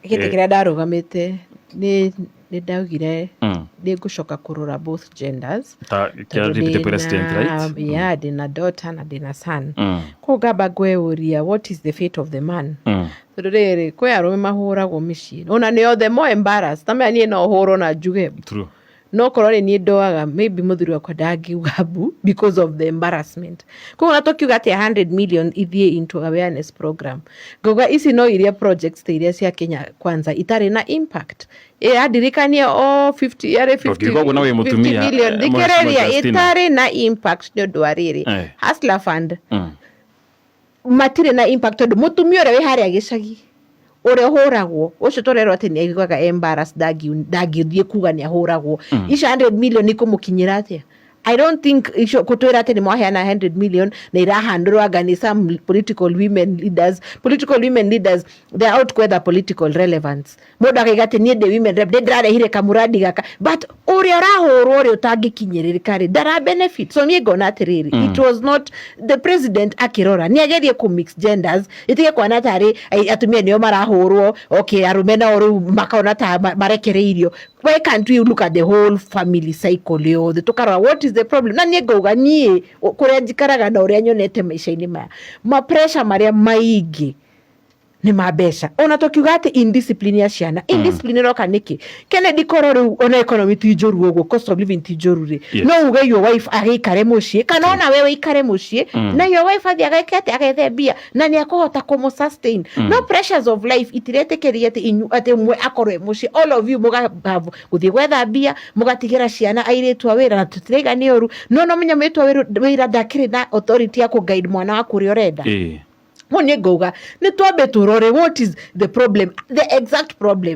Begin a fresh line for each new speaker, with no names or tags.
Gĩtĩ kĩrĩa ndarũgamĩte nĩ ndaugire nĩ ngũcoka kũrora both genders
Deputy President, right?
ndĩna daughter na ndĩna son. Koguo ngamba ngwĩũria what is the fate of the man? Tondũ rĩrĩ kwĩ arũme mahũragwo mĩciĩ ona nĩo the more embarrassed tamenya niĩ no hũrwo na njuge
True.
no korwo rĩ niĩ ndoaga maybe mũthuri wakwa ndangiuga mbu because of the embarrassment. Koguo na tũkiuga atĩ 100 million ithiĩ into awareness program, ngauga ici no iria projects ta iria cia Kenya Kwanza itarĩ na impact. Andirikanie o 50 million thikĩrĩria itarĩ na impact nĩ ũndũ wa rĩrĩ Hustler Fund matirĩ na impact tondũ mũtumia ũrĩa wĩ harĩa gĩcagi ũrĩa hũragwo ũcio tũrerwo atĩ nĩ aiguaga embarrassed ndangĩthiĩ kuga nĩ ahũragwo. Icio 100 million ikũmũkinyĩra atĩa? I don't think kutwira ati ni mwaheana 100 million na irahandurwa anga some political women leaders they are out kwetha political relevance. Mundu akaiga ati ni the women rep ndirarehire kamuradi gaka but uria urahurwo uri utangikinyĩrĩka ri ndara benefit. So niĩ ngona atiriri it was not the president akirora ni agerie ku mix genders itige kwana tari atumia nio marahurwo okay arume na uru makona ta marekereirio. Why can't we look at the whole family cycle yothe tukarora what is the problem? Na niĩ ngauga niĩ kũrĩa njikaraga na ũrĩa nyonete maica-inĩ maya ma pressure marĩa maingĩ nĩ mbeca. Ona tũkiuga atĩ indiscipline ya ciana indiscipline roka nĩkĩ? Kennedy koro rĩu ona economy ti njũru ũguo cost of living ti njũru rĩ no uge your wife agĩikare mũciĩ kana ona wewe ikare mũciĩ na your wife athi agekete agethembia na nĩ akũhota kũmũ sustain. No pressures of life itiretĩkĩria atĩ ũmwe akorwo mũciĩ all of you gũthiĩ gwetha mbia mũgatigĩra ciana airĩtu a wĩra na tũtiraiga nĩ ũru no menya mũirĩtu wĩra ndakĩrĩ na authority ya kũguide mwana waku ũrĩa ũrenda. Niĩ ngauga nĩ twambe tũrore what is the problem, the exact problem.